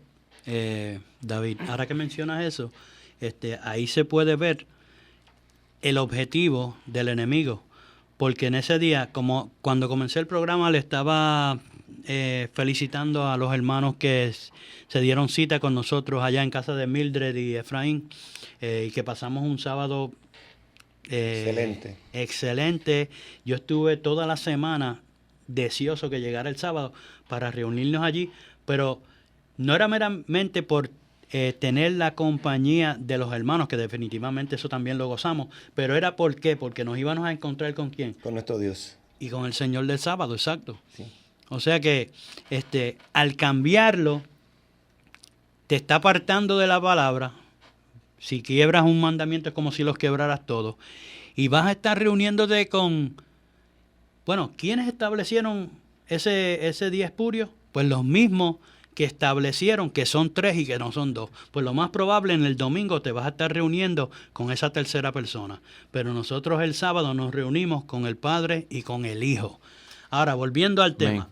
David? Ahora que mencionas eso, ahí se puede ver el objetivo del enemigo. Porque en ese día, como cuando comencé el programa, le estaba felicitando a los hermanos que se dieron cita con nosotros allá en casa de Mildred y Efraín, y que pasamos un sábado excelente. Yo estuve toda la semana deseoso que llegara el sábado para reunirnos allí, pero no era meramente por tener la compañía de los hermanos, que definitivamente eso también lo gozamos, pero era ¿por qué? Porque nos íbamos a encontrar ¿con quién? Con nuestro Dios. Y con el Señor del sábado, exacto. Sí. O sea que al cambiarlo, te está apartando de la palabra. Si quiebras un mandamiento es como si los quebraras todos. Y vas a estar reuniéndote con, bueno, ¿quiénes establecieron ese día espurio? Pues los mismos que establecieron que son 3 y que no son 2. Pues lo más probable en el domingo te vas a estar reuniendo con esa tercera persona. Pero nosotros el sábado nos reunimos con el Padre y con el Hijo. Ahora, volviendo al tema.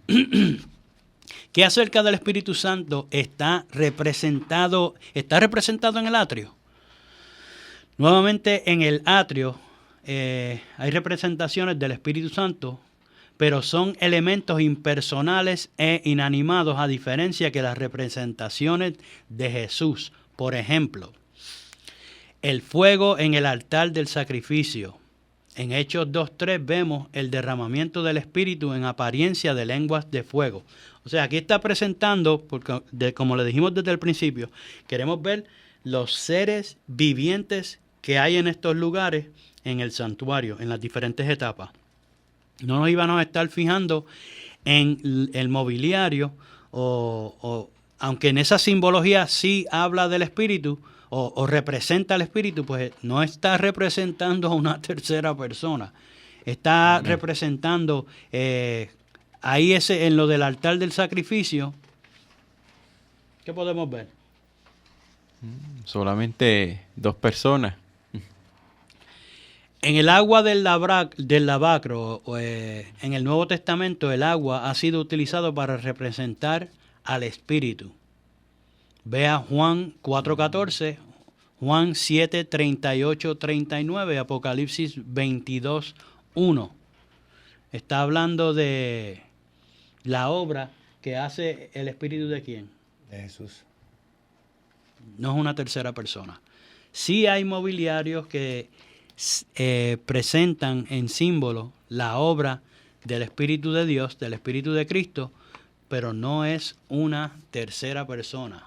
¿Qué acerca del Espíritu Santo está representado en el atrio? Nuevamente en el atrio hay representaciones del Espíritu Santo, pero son elementos impersonales e inanimados, a diferencia que las representaciones de Jesús. Por ejemplo, el fuego en el altar del sacrificio, En Hechos 2:3 vemos el derramamiento del Espíritu en apariencia de lenguas de fuego. O sea, aquí está presentando, porque como le dijimos desde el principio, queremos ver los seres vivientes que hay en estos lugares en el santuario, en las diferentes etapas. No nos íbamos a estar fijando en el mobiliario, aunque en esa simbología sí habla del Espíritu, o representa al Espíritu, pues no está representando a una tercera persona. Está representando ahí en lo del altar del sacrificio. ¿Qué podemos ver? Solamente 2 personas. En el agua del lavacro, en el Nuevo Testamento, el agua ha sido utilizado para representar al Espíritu. Vea Juan 4:14, Juan 7:38-39, Apocalipsis 22:1. Está hablando de la obra que hace el Espíritu de ¿quién? De Jesús. No es una tercera persona. Sí hay mobiliarios que presentan en símbolo la obra del Espíritu de Dios, del Espíritu de Cristo, pero no es una tercera persona.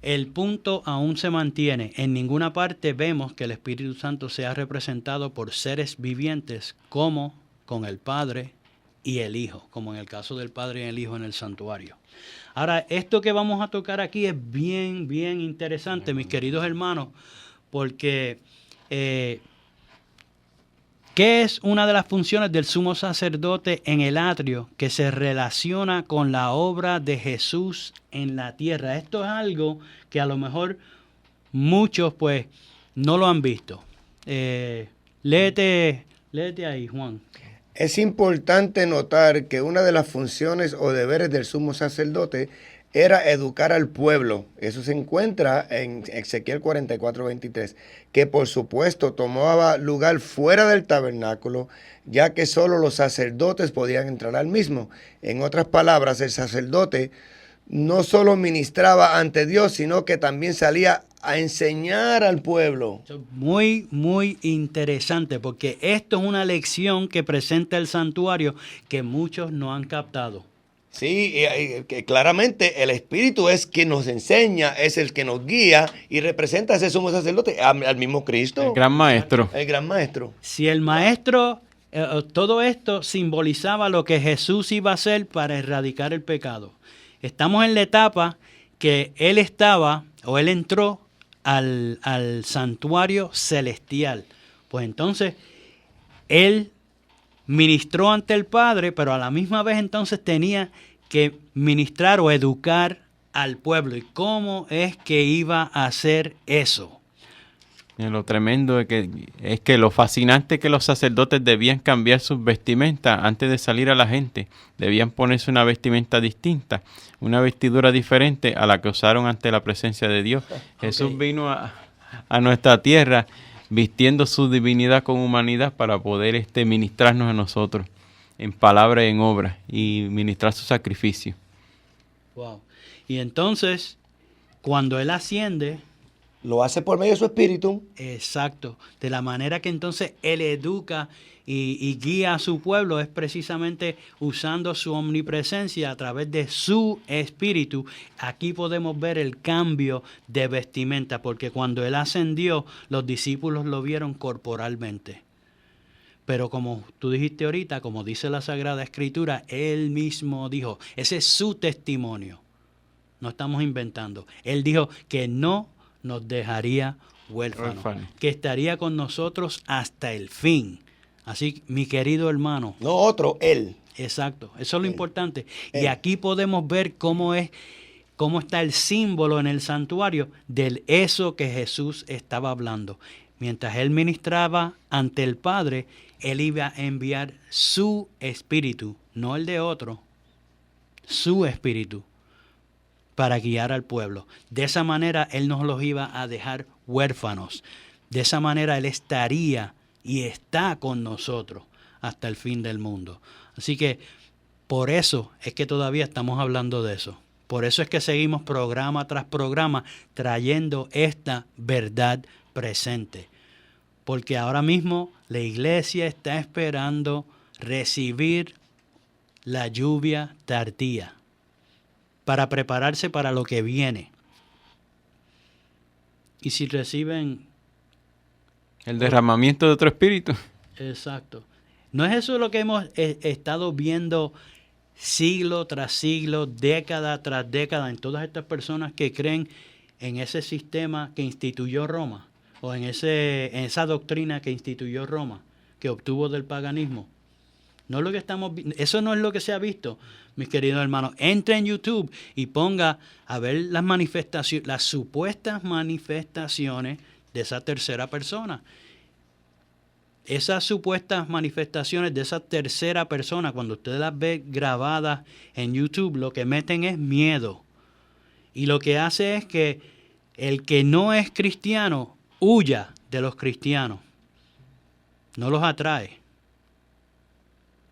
El punto aún se mantiene. En ninguna parte vemos que el Espíritu Santo sea representado por seres vivientes como con el Padre y el Hijo, como en el caso del Padre y el Hijo en el santuario. Ahora, esto que vamos a tocar aquí es bien, bien interesante, mis queridos hermanos, porque ¿qué es una de las funciones del sumo sacerdote en el atrio que se relaciona con la obra de Jesús en la tierra? Esto es algo que a lo mejor muchos pues no lo han visto. Léete ahí, Juan. Es importante notar que una de las funciones o deberes del sumo sacerdote era educar al pueblo. Eso se encuentra en Ezequiel 44:23, que por supuesto tomaba lugar fuera del tabernáculo, ya que solo los sacerdotes podían entrar al mismo. En otras palabras, el sacerdote no solo ministraba ante Dios, sino que también salía a enseñar al pueblo. Muy, muy interesante, porque esto es una lección que presenta el santuario que muchos no han captado. Sí, que claramente el Espíritu es quien nos enseña, es el que nos guía y representa a ese sumo sacerdote, al mismo Cristo. El gran maestro. El gran maestro. Si el maestro, todo esto simbolizaba lo que Jesús iba a hacer para erradicar el pecado. Estamos en la etapa que él entró al santuario celestial. Pues entonces, él ministró ante el Padre, pero a la misma vez entonces tenía que ministrar o educar al pueblo. ¿Y cómo es que iba a hacer eso? Lo tremendo es que lo fascinante que los sacerdotes debían cambiar sus vestimentas antes de salir a la gente. Debían ponerse una vestimenta distinta, una vestidura diferente a la que usaron ante la presencia de Dios. Okay. Jesús vino a nuestra tierra vistiendo su divinidad con humanidad para poder ministrarnos a nosotros en palabra y en obra y ministrar su sacrificio. Wow. Y entonces, cuando Él asciende, lo hace por medio de su Espíritu. Exacto. De la manera que entonces Él educa y guía a su pueblo es precisamente usando su omnipresencia a través de su Espíritu. Aquí podemos ver el cambio de vestimenta, porque cuando Él ascendió, los discípulos lo vieron corporalmente. Pero como tú dijiste ahorita, como dice la Sagrada Escritura, Él mismo dijo, ese es su testimonio. No estamos inventando. Él dijo que no nos dejaría huérfanos, que estaría con nosotros hasta el fin. Así, mi querido hermano. No otro, Él. Exacto, eso es lo importante. Él. Y aquí podemos ver cómo está el símbolo en el santuario de eso que Jesús estaba hablando. Mientras Él ministraba ante el Padre, Él iba a enviar su Espíritu, no el de otro, su Espíritu, para guiar al pueblo. De esa manera Él nos los iba a dejar huérfanos. De esa manera Él estaría y está con nosotros hasta el fin del mundo. Así que por eso es que todavía estamos hablando de eso. Por eso es que seguimos programa tras programa trayendo esta verdad presente. porque ahora mismo la iglesia está esperando recibir la lluvia tardía para prepararse para lo que viene. Y si reciben el derramamiento de otro espíritu. Exacto. ¿No es eso lo que hemos estado viendo siglo tras siglo, década tras década, en todas estas personas que creen en ese sistema que instituyó Roma, o en esa doctrina que instituyó Roma, que obtuvo del paganismo? No es lo que eso no es lo que se ha visto, mis queridos hermanos. Entre en YouTube y ponga a ver las manifestaciones, las supuestas manifestaciones de esa tercera persona. Esas supuestas manifestaciones de esa tercera persona, cuando usted las ve grabadas en YouTube, lo que meten es miedo. Y lo que hace es que el que no es cristiano huya de los cristianos. No los atrae.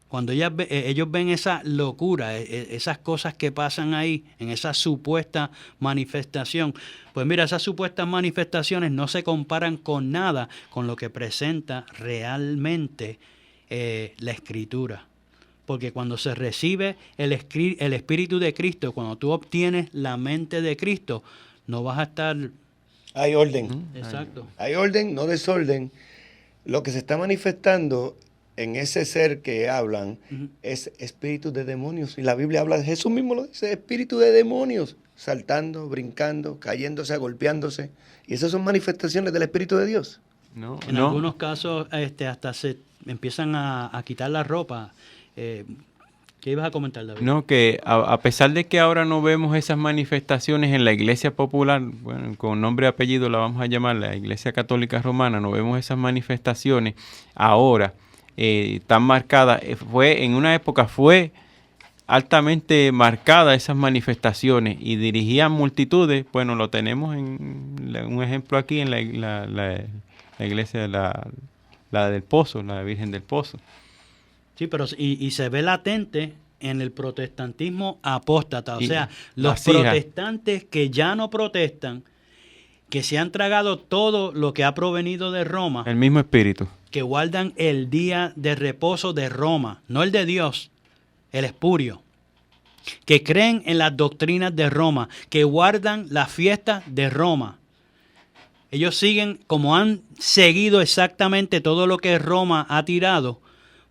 Cuando ellos ven esa locura, esas cosas que pasan ahí, en esa supuesta manifestación, pues mira, esas supuestas manifestaciones no se comparan con nada con lo que presenta realmente la Escritura. Porque cuando se recibe el Espíritu de Cristo, cuando tú obtienes la mente de Cristo, no vas a estar... Hay orden. Exacto. Hay orden, no desorden. Lo que se está manifestando en ese ser que hablan es espíritu de demonios. Y la Biblia habla, Jesús mismo lo dice, espíritu de demonios, saltando, brincando, cayéndose, golpeándose. Y esas son manifestaciones del Espíritu de Dios. En algunos casos hasta se empiezan a quitar la ropa. ¿Qué ibas a comentar, David? No, que a pesar de que ahora no vemos esas manifestaciones en la iglesia popular, bueno, con nombre y apellido la vamos a llamar la Iglesia Católica Romana, no vemos esas manifestaciones ahora tan marcadas. En una época fue altamente marcada esas manifestaciones y dirigían multitudes. Bueno, lo tenemos en un ejemplo aquí en la iglesia, la del Pozo, la Virgen del Pozo. Sí, pero y se ve latente en el protestantismo apóstata, o sea, los protestantes que ya no protestan, que se han tragado todo lo que ha provenido de Roma. El mismo espíritu. Que guardan el día de reposo de Roma, no el de Dios, el espurio. Que creen en las doctrinas de Roma, que guardan las fiestas de Roma. Ellos siguen, como han seguido exactamente todo lo que Roma ha tirado,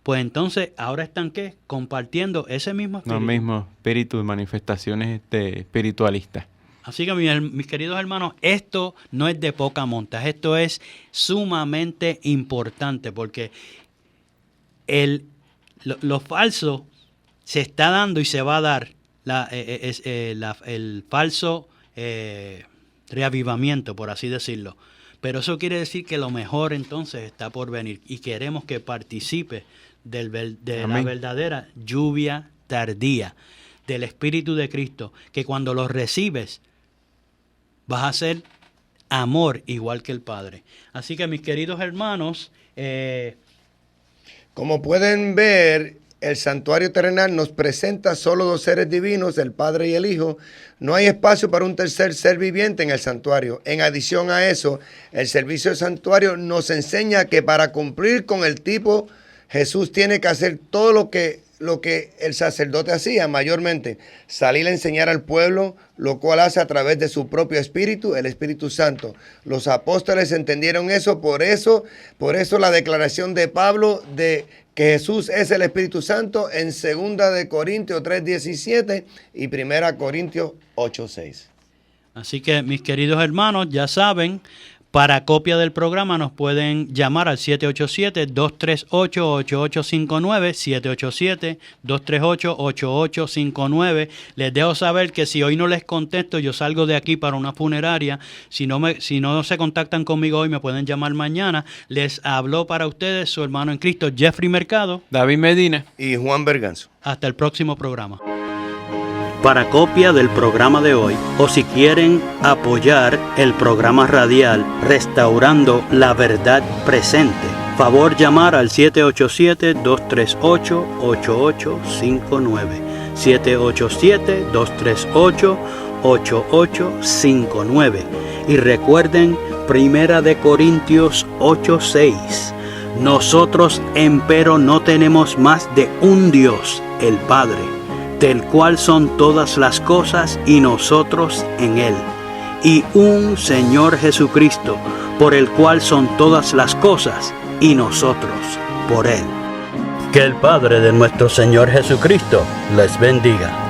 pues entonces ahora están ¿qué? Compartiendo ese mismo espíritu. El mismo espíritu de manifestaciones espiritualistas. Así que mis queridos hermanos, esto no es de poca monta, esto es sumamente importante porque lo falso se está dando y se va a dar el falso reavivamiento, por así decirlo. Pero eso quiere decir que lo mejor entonces está por venir y queremos que participe de la verdadera lluvia tardía del Espíritu de Cristo, que cuando lo recibes vas a ser amor igual que el Padre. Así que mis queridos hermanos, como pueden ver, el santuario terrenal nos presenta solo dos seres divinos, el Padre y el Hijo. No hay espacio para un tercer ser viviente en el santuario. En adición a eso, el servicio del santuario nos enseña que para cumplir con el tipo, Jesús tiene que hacer todo lo que el sacerdote hacía mayormente, salir a enseñar al pueblo, lo cual hace a través de su propio Espíritu, el Espíritu Santo. Los apóstoles entendieron eso, por eso la declaración de Pablo de que Jesús es el Espíritu Santo en 2 de Corintios 3:17 y 1 Corintios 8:6. Así que mis queridos hermanos, ya saben, para copia del programa nos pueden llamar al 787-238-8859, 787-238-8859. Les dejo saber que si hoy no les contesto, yo salgo de aquí para una funeraria. Si no se contactan conmigo hoy, me pueden llamar mañana. Les habló para ustedes su hermano en Cristo, Jeffrey Mercado, David Medina y Juan Berganzo. Hasta el próximo programa. Para copia del programa de hoy, o si quieren apoyar el programa radial Restaurando la Verdad Presente, favor llamar al 787-238-8859, 787-238-8859. Y recuerden Primera de Corintios 8:6. Nosotros empero no tenemos más de un Dios, el Padre, del cual son todas las cosas y nosotros en Él, y un Señor Jesucristo, por el cual son todas las cosas y nosotros por Él. Que el Padre de nuestro Señor Jesucristo les bendiga.